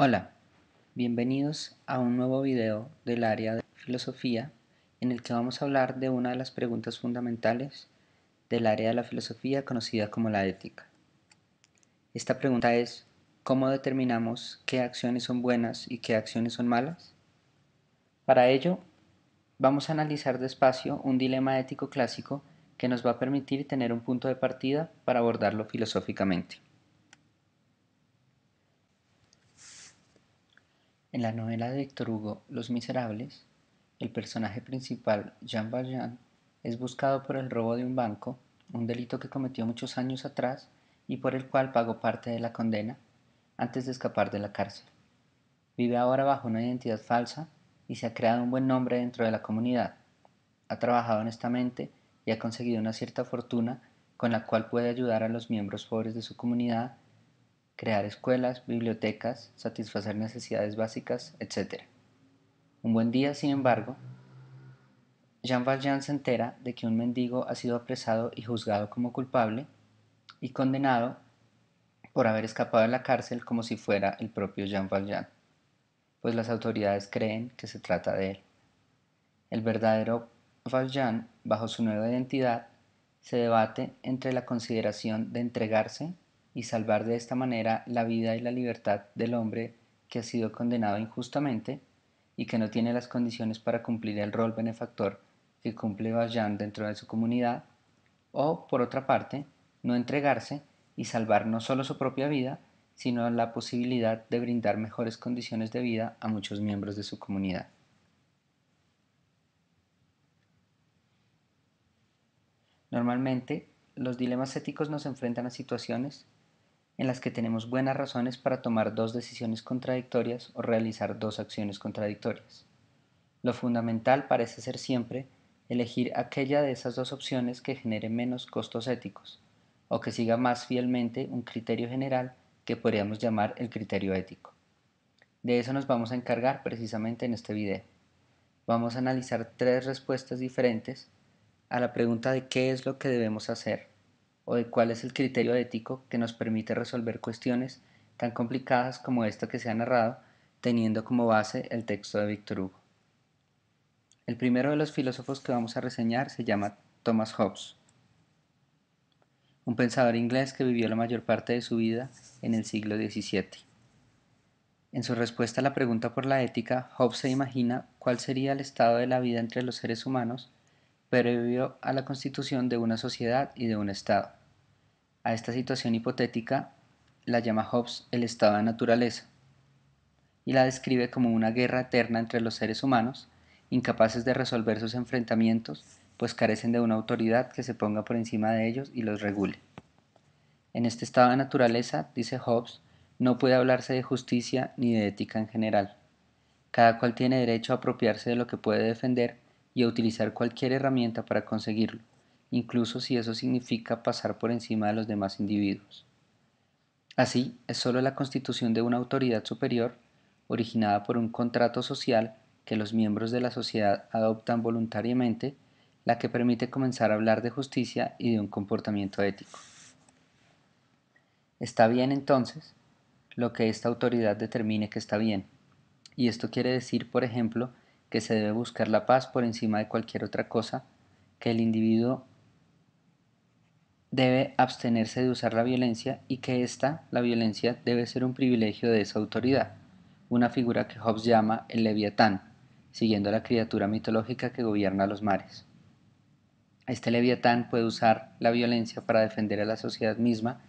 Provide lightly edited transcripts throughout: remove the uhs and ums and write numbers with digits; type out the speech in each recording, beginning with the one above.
Hola, bienvenidos a un nuevo video del área de filosofía en el que vamos a hablar de una de las preguntas fundamentales del área de la filosofía conocida como la ética. Esta pregunta es: ¿cómo determinamos qué acciones son buenas y qué acciones son malas? Para ello, vamos a analizar despacio un dilema ético clásico que nos va a permitir tener un punto de partida para abordarlo filosóficamente. En la novela de Víctor Hugo, Los Miserables, el personaje principal, Jean Valjean, es buscado por el robo de un banco, un delito que cometió muchos años atrás y por el cual pagó parte de la condena antes de escapar de la cárcel. Vive ahora bajo una identidad falsa y se ha creado un buen nombre dentro de la comunidad. Ha trabajado honestamente y ha conseguido una cierta fortuna con la cual puede ayudar a los miembros pobres de su comunidad, crear escuelas, bibliotecas, satisfacer necesidades básicas, etc. Un buen día, sin embargo, Jean Valjean se entera de que un mendigo ha sido apresado y juzgado como culpable y condenado por haber escapado de la cárcel como si fuera el propio Jean Valjean, pues las autoridades creen que se trata de él. El verdadero Valjean, bajo su nueva identidad, se debate entre la consideración de entregarse y salvar de esta manera la vida y la libertad del hombre que ha sido condenado injustamente y que no tiene las condiciones para cumplir el rol benefactor que cumple Valjean dentro de su comunidad, o, por otra parte, no entregarse y salvar no solo su propia vida, sino la posibilidad de brindar mejores condiciones de vida a muchos miembros de su comunidad. Normalmente, los dilemas éticos nos enfrentan a situaciones en las que tenemos buenas razones para tomar dos decisiones contradictorias o realizar dos acciones contradictorias. Lo fundamental parece ser siempre elegir aquella de esas dos opciones que genere menos costos éticos, o que siga más fielmente un criterio general que podríamos llamar el criterio ético. De eso nos vamos a encargar precisamente en este video. Vamos a analizar tres respuestas diferentes a la pregunta de qué es lo que debemos hacer o de cuál es el criterio ético que nos permite resolver cuestiones tan complicadas como esta que se ha narrado, teniendo como base el texto de Víctor Hugo. El primero de los filósofos que vamos a reseñar se llama Thomas Hobbes, un pensador inglés que vivió la mayor parte de su vida en el siglo XVII. En su respuesta a la pregunta por la ética, Hobbes se imagina cuál sería el estado de la vida entre los seres humanos previo a la constitución de una sociedad y de un Estado. A esta situación hipotética la llama Hobbes el estado de naturaleza y la describe como una guerra eterna entre los seres humanos, incapaces de resolver sus enfrentamientos, pues carecen de una autoridad que se ponga por encima de ellos y los regule. En este estado de naturaleza, dice Hobbes, no puede hablarse de justicia ni de ética en general. Cada cual tiene derecho a apropiarse de lo que puede defender y a utilizar cualquier herramienta para conseguirlo, incluso si eso significa pasar por encima de los demás individuos. Así, es sólo la constitución de una autoridad superior, originada por un contrato social que los miembros de la sociedad adoptan voluntariamente, la que permite comenzar a hablar de justicia y de un comportamiento ético. Está bien, entonces, lo que esta autoridad determine que está bien, y esto quiere decir, por ejemplo, que se debe buscar la paz por encima de cualquier otra cosa, que el individuo debe abstenerse de usar la violencia y que la violencia, debe ser un privilegio de esa autoridad, una figura que Hobbes llama el Leviatán, siguiendo la criatura mitológica que gobierna los mares. Este Leviatán puede usar la violencia para defender a la sociedad misma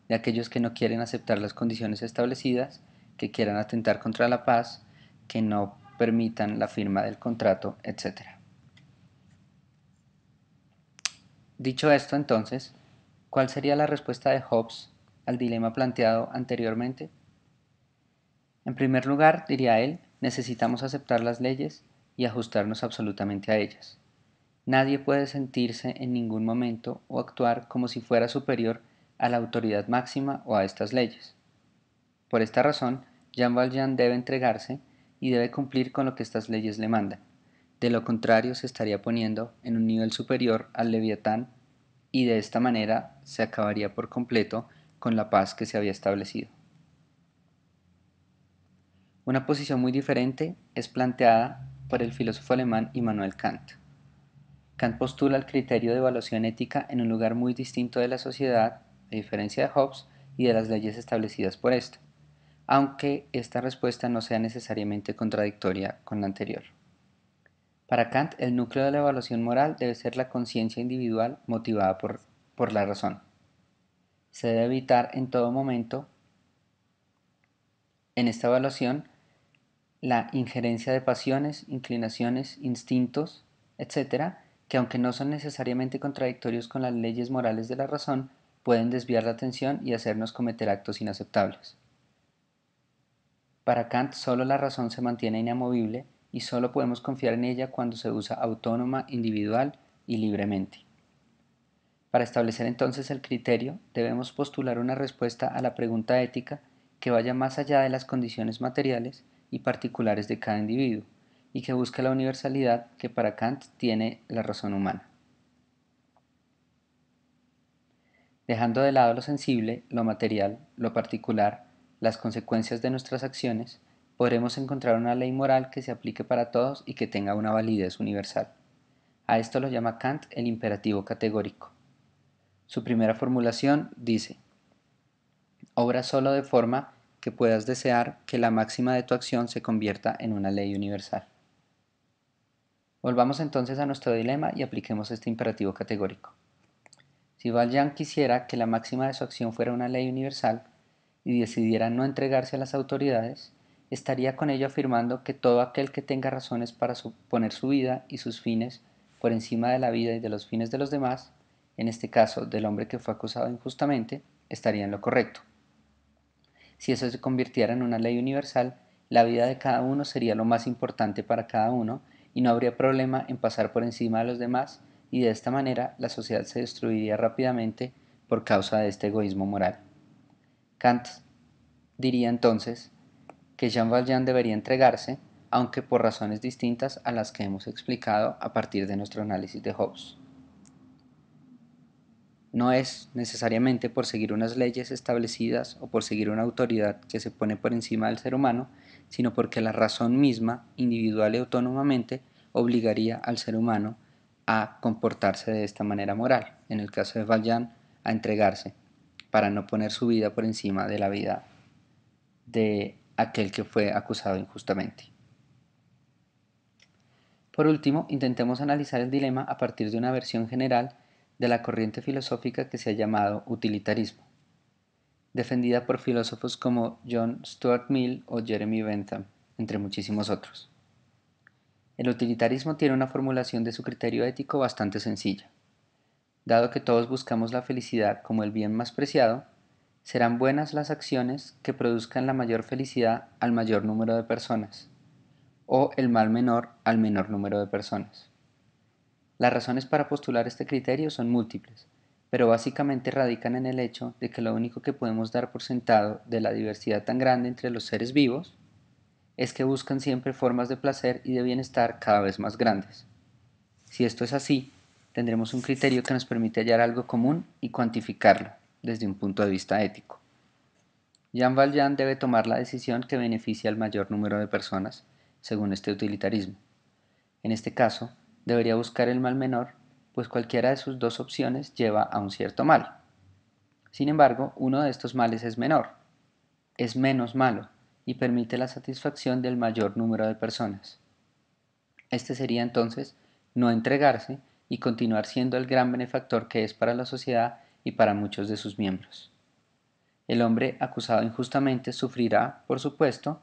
de aquellos que no quieren aceptar las condiciones establecidas, que quieran atentar contra la paz, que no permitan la firma del contrato, etc. Dicho esto, entonces, ¿cuál sería la respuesta de Hobbes al dilema planteado anteriormente? En primer lugar, diría él, necesitamos aceptar las leyes y ajustarnos absolutamente a ellas. Nadie puede sentirse en ningún momento o actuar como si fuera superior a la autoridad máxima o a estas leyes. Por esta razón, Jean Valjean debe entregarse y debe cumplir con lo que estas leyes le mandan. De lo contrario, se estaría poniendo en un nivel superior al Leviatán y de esta manera se acabaría por completo con la paz que se había establecido. Una posición muy diferente es planteada por el filósofo alemán Immanuel Kant. Kant postula el criterio de evaluación ética en un lugar muy distinto de la sociedad, a diferencia de Hobbes y de las leyes establecidas por ésta, aunque esta respuesta no sea necesariamente contradictoria con la anterior. Para Kant, el núcleo de la evaluación moral debe ser la conciencia individual motivada por la razón. Se debe evitar en todo momento en esta evaluación la injerencia de pasiones, inclinaciones, instintos, etcétera, que aunque no son necesariamente contradictorios con las leyes morales de la razón, pueden desviar la atención y hacernos cometer actos inaceptables. Para Kant, solo la razón se mantiene inamovible y solo podemos confiar en ella cuando se usa autónoma, individual y libremente. Para establecer entonces el criterio, debemos postular una respuesta a la pregunta ética que vaya más allá de las condiciones materiales y particulares de cada individuo, y que busque la universalidad que para Kant tiene la razón humana. Dejando de lado lo sensible, lo material, lo particular, las consecuencias de nuestras acciones, podremos encontrar una ley moral que se aplique para todos y que tenga una validez universal. A esto lo llama Kant el imperativo categórico. Su primera formulación dice: obra solo de forma que puedas desear que la máxima de tu acción se convierta en una ley universal. Volvamos entonces a nuestro dilema y apliquemos este imperativo categórico. Si Valjean quisiera que la máxima de su acción fuera una ley universal y decidiera no entregarse a las autoridades, estaría con ello afirmando que todo aquel que tenga razones para poner su vida y sus fines por encima de la vida y de los fines de los demás, en este caso del hombre que fue acusado injustamente, estaría en lo correcto. Si eso se convirtiera en una ley universal, la vida de cada uno sería lo más importante para cada uno y no habría problema en pasar por encima de los demás, y de esta manera la sociedad se destruiría rápidamente por causa de este egoísmo moral. Kant diría entonces que Jean Valjean debería entregarse, aunque por razones distintas a las que hemos explicado a partir de nuestro análisis de Hobbes. No es necesariamente por seguir unas leyes establecidas o por seguir una autoridad que se pone por encima del ser humano, sino porque la razón misma, individual y autónomamente, obligaría al ser humano a comportarse de esta manera moral, en el caso de Valjean, a entregarse, para no poner su vida por encima de la vida de aquel que fue acusado injustamente. Por último, intentemos analizar el dilema a partir de una versión general de la corriente filosófica que se ha llamado utilitarismo, defendida por filósofos como John Stuart Mill o Jeremy Bentham, entre muchísimos otros. El utilitarismo tiene una formulación de su criterio ético bastante sencilla. Dado que todos buscamos la felicidad como el bien más preciado, serán buenas las acciones que produzcan la mayor felicidad al mayor número de personas, o el mal menor al menor número de personas. Las razones para postular este criterio son múltiples, pero básicamente radican en el hecho de que lo único que podemos dar por sentado de la diversidad tan grande entre los seres vivos es que buscan siempre formas de placer y de bienestar cada vez más grandes. Si esto es así, tendremos un criterio que nos permite hallar algo común y cuantificarlo desde un punto de vista ético. Jean Valjean debe tomar la decisión que beneficie al mayor número de personas, según este utilitarismo. En este caso, debería buscar el mal menor, pues cualquiera de sus dos opciones lleva a un cierto mal. Sin embargo, uno de estos males es menor, es menos malo y permite la satisfacción del mayor número de personas. Este sería entonces no entregarse y continuar siendo el gran benefactor que es para la sociedad y para muchos de sus miembros. El hombre acusado injustamente sufrirá, por supuesto,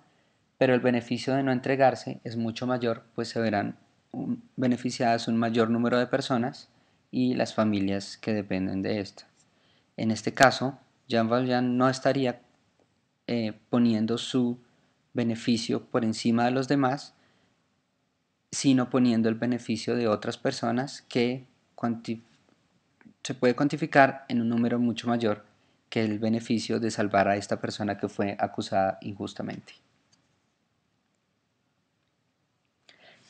pero el beneficio de no entregarse es mucho mayor, pues se verán beneficiadas un mayor número de personas y las familias que dependen de esta. En este caso, Jean Valjean no estaría poniendo su beneficio por encima de los demás, sino poniendo el beneficio de otras personas que se puede cuantificar en un número mucho mayor que el beneficio de salvar a esta persona que fue acusada injustamente.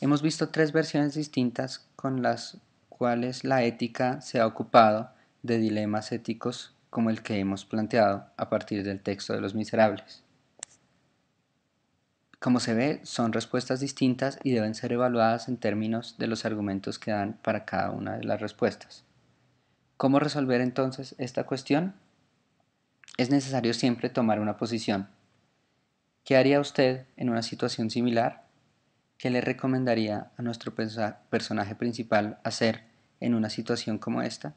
Hemos visto tres versiones distintas con las cuales la ética se ha ocupado de dilemas éticos como el que hemos planteado a partir del texto de Los Miserables. Como se ve, son respuestas distintas y deben ser evaluadas en términos de los argumentos que dan para cada una de las respuestas. ¿Cómo resolver entonces esta cuestión? Es necesario siempre tomar una posición. ¿Qué haría usted en una situación similar? ¿Qué le recomendaría a nuestro personaje principal hacer en una situación como esta?